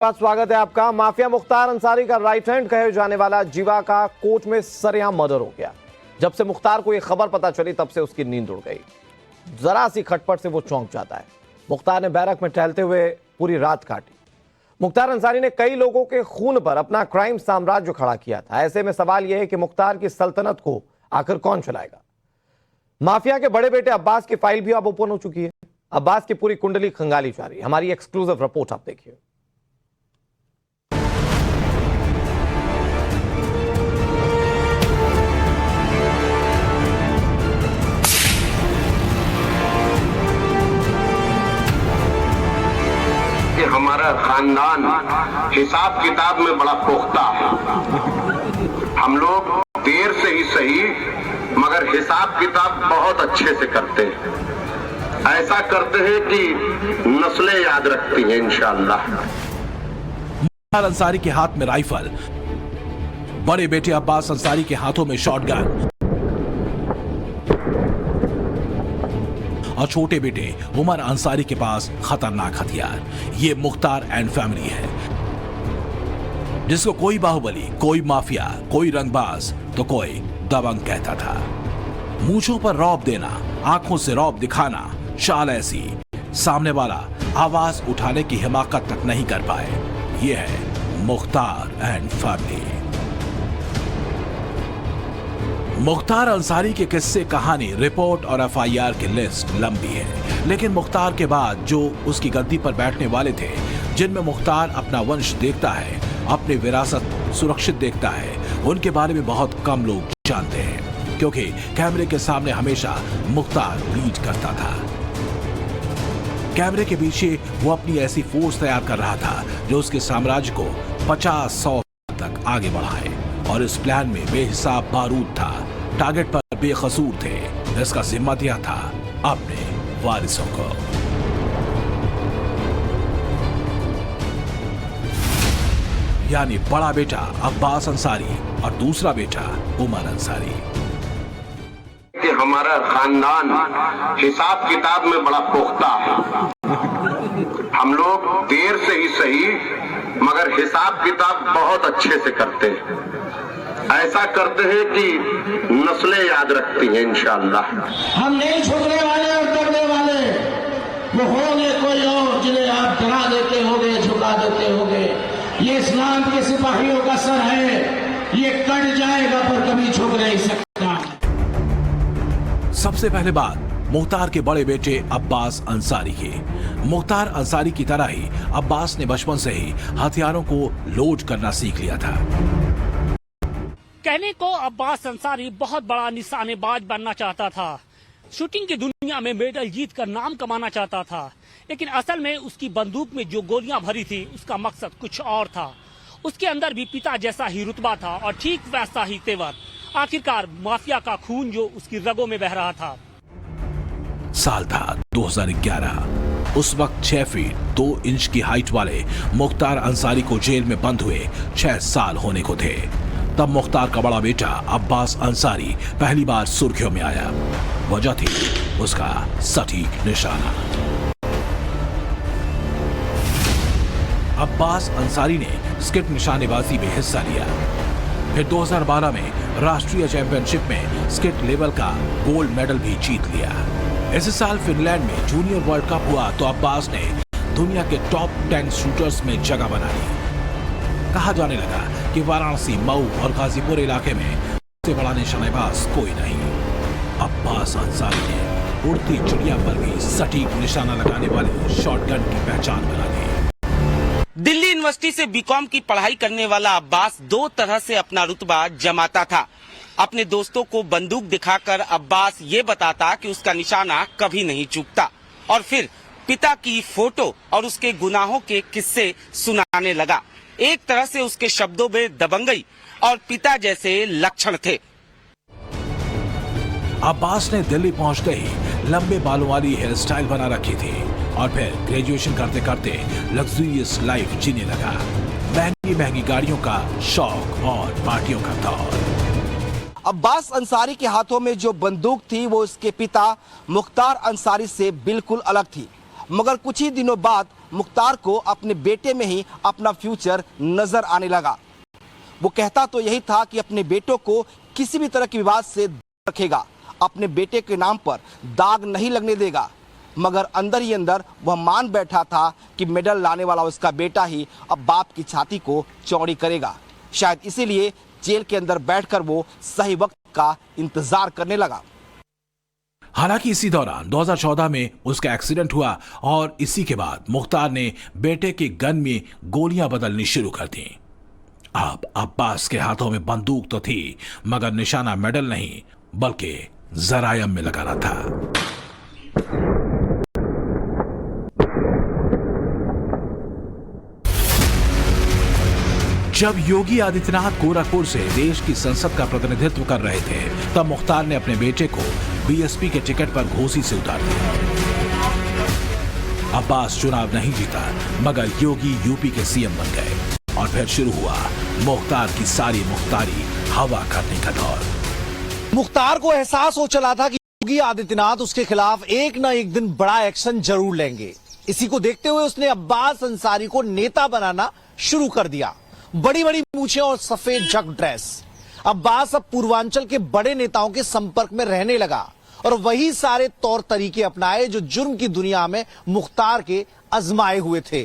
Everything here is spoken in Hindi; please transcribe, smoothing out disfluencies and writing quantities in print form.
स्वागत है आपका। माफिया मुख्तार अंसारी का राइट हैंड कहे जाने वाला जीवा का कोर्ट में सरेआम मर्डर हो गया। जब से मुख्तार को यह खबर पता चली तब से उसकी नींद उड़ गई। जरा सी खटपट से वो चौंक जाता है। मुख्तार ने बैरक में टहलते हुए पूरी रात काटी। मुख्तार अंसारी ने कई लोगों के खून पर अपना क्राइम साम्राज्य खड़ा किया था। ऐसे में सवाल यह है कि मुख्तार की सल्तनत को आखिर कौन चलाएगा। माफिया के बड़े बेटे अब्बास की फाइल भी अब ओपन हो चुकी है। अब्बास की पूरी कुंडली खंगाली जा रही है। हमारी एक्सक्लूसिव रिपोर्ट आप देखिए। हमारा खानदान हिसाब किताब में बड़ा पुख्ता है। हम लोग देर से ही सही मगर हिसाब किताब बहुत अच्छे से करते हैं। ऐसा करते हैं कि नस्लें याद रखती हैं इंशाअल्लाह। मुख्तार अंसारी के हाथ में राइफल, बड़े बेटे अब्बास अंसारी के हाथों में शॉटगन और छोटे बेटे उमर अंसारी के पास खतरनाक हथियार। ये मुख्तार एंड फैमिली है, जिसको कोई बाहुबली, कोई माफिया, कोई रंगबाज तो कोई दबंग कहता था। मूंछों पर रौब देना, आंखों से रौब दिखाना, चाल ऐसी सामने वाला आवाज उठाने की हिमाकत तक नहीं कर पाए। ये है मुख्तार एंड फैमिली। मुख्तार अंसारी के किस्से, कहानी, रिपोर्ट और एफआईआर की लिस्ट लंबी है, लेकिन मुख्तार के बाद जो उसकी गद्दी पर बैठने वाले थे, जिनमें मुख्तार अपना वंश देखता है, अपनी विरासत सुरक्षित देखता है, उनके बारे में बहुत कम लोग जानते हैं, क्योंकि कैमरे के सामने हमेशा मुख्तार लीड करता था। कैमरे के पीछे वो अपनी ऐसी फोर्स तैयार कर रहा था जो उसके साम्राज्य को 50-100 तक आगे बढ़ाए, और इस प्लान में बेहिसाब बारूद था। टारगेट पर बेकसूर थे। इसका जिम्मा दिया था अपने वारिसों को। यानी बड़ा बेटा अब्बास अंसारी और दूसरा बेटा उमर अंसारी। कि हमारा खानदान हिसाब किताब में बड़ा पुख्ता है। हम लोग देर से ही सही मगर हिसाब किताब बहुत अच्छे से करते हैं। ऐसा करते हैं कि नस्लें याद रखती हैं इंशाअल्लाह। हम नहीं झुकने वाले और डरने वाले। वो होंगे कोई और जिन्हें आप डरा देते होंगे, झुका देते होंगे। ये इस्लाम के सिपाहियों का सर है, ये कट जाएगा पर कभी झुक नहीं सकता। सबसे पहले बात मुख्तार के बड़े बेटे अब्बास अंसारी की। मुख्तार अंसारी की तरह ही अब्बास ने बचपन से ही हथियारों को लोड करना सीख लिया था। कहने को अब्बास अंसारी बहुत बड़ा निशानेबाज बनना चाहता था। शूटिंग की दुनिया में मेडल जीत कर नाम कमाना चाहता था, लेकिन असल में उसकी बंदूक में जो गोलियां भरी थी उसका मकसद कुछ और था। उसके अंदर भी पिता जैसा ही रुतबा था और ठीक वैसा ही तेवर। आखिरकार माफिया का खून जो उसकी रगों में बह रहा था। साल था 2011। उस वक्त 6 फीट 2 इंच की हाइट वाले मुख्तार अंसारी को जेल में बंद हुए 6 साल होने को थे। तब मुख्तार का बड़ा बेटा अब्बास अंसारी पहली बार सुर्खियों में आया। वजह थी उसका सटीक निशाना। अब्बास अंसारी ने स्किट निशानेबाजी में हिस्सा लिया। फिर 2012 में राष्ट्रीय चैंपियनशिप में स्किट लेवल का गोल्ड मेडल भी जीत लिया। इसी साल फिनलैंड में जूनियर वर्ल्ड कप हुआ तो अब्बास ने दुनिया के टॉप 10 शूटर्स में जगह बना ली। कहा जाने लगा कि वाराणसी, मऊ और गाजीपुर इलाके में सबसे बड़ा निशानेबाज कोई नहीं। अब्बास अंसारी ने उड़ती चिड़िया पर भी सटीक निशाना लगाने वाले शॉटगन की पहचान बना ली। दिल्ली यूनिवर्सिटी से बीकॉम की पढ़ाई करने वाला अब्बास 2 तरह से अपना रुतबा जमाता था। अपने दोस्तों को बंदूक दिखाकर अब्बास ये बताता कि उसका निशाना कभी नहीं चूकता, और फिर पिता की फोटो और उसके गुनाहों के किस्से सुनाने लगा। एक तरह से उसके शब्दों में दबंगई और पिता जैसे लक्षण थे। अब्बास ने दिल्ली पहुंचते ही लंबे बालों वाली हेयर स्टाइल बना रखी थी और फिर ग्रेजुएशन करते करते लग्जरियस लाइफ जीने लगा। महंगी महंगी गाड़ियों का शौक और पार्टियों का दौर। अब्बास अंसारी के हाथों में जो बंदूक थी वो उसके पिता मुख्तार अंसारी से बिल्कुल अलग थी, मगर कुछ ही दिनों बाद मुख्तार को अपने बेटे में ही अपना फ्यूचर नजर आने लगा। वो कहता तो यही था कि अपने बेटों को किसी भी तरह के विवाद से दूर रखेगा, अपने बेटे के नाम पर दाग नहीं लगने देगा, मगर अंदर ही अंदर वह मान बैठा था कि मेडल लाने वाला उसका बेटा ही अब बाप की छाती को चौड़ी करेगा। शायद इसीलिए जेल के अंदर बैठकर वो सही वक्त का इंतजार करने लगा। हालांकि इसी दौरान 2014 में उसका एक्सीडेंट हुआ और इसी के बाद मुख्तार ने बेटे के गन में गोलियां बदलनी शुरू कर दी। अब अब्बास के हाथों में बंदूक तो थी, मगर निशाना मेडल नहीं बल्कि जरायम में लगाना था। जब योगी आदित्यनाथ गोरखपुर से देश की संसद का प्रतिनिधित्व कर रहे थे, तब मुख्तार ने अपने बेटे को बीएसपी के टिकट पर घोसी से उतार दिया। अब्बास चुनाव नहीं जीता, मगर योगी यूपी के सीएम बन गए और फिर शुरू हुआ मुख्तार की सारी मुख्तारी हवा करने का दौर। मुख्तार को एहसास हो चला था कि योगी आदित्यनाथ उसके खिलाफ एक न एक दिन बड़ा एक्शन जरूर लेंगे। इसी को देखते हुए उसने अब्बास अंसारी को नेता बनाना शुरू कर दिया। बड़ी बड़ी मूछें और सफेद जग ड्रेस। अब्बास अब पूर्वांचल के बड़े नेताओं के संपर्क में रहने लगा और वही सारे तौर तरीके अपनाए जो जुर्म की दुनिया में मुख्तार के आजमाए हुए थे।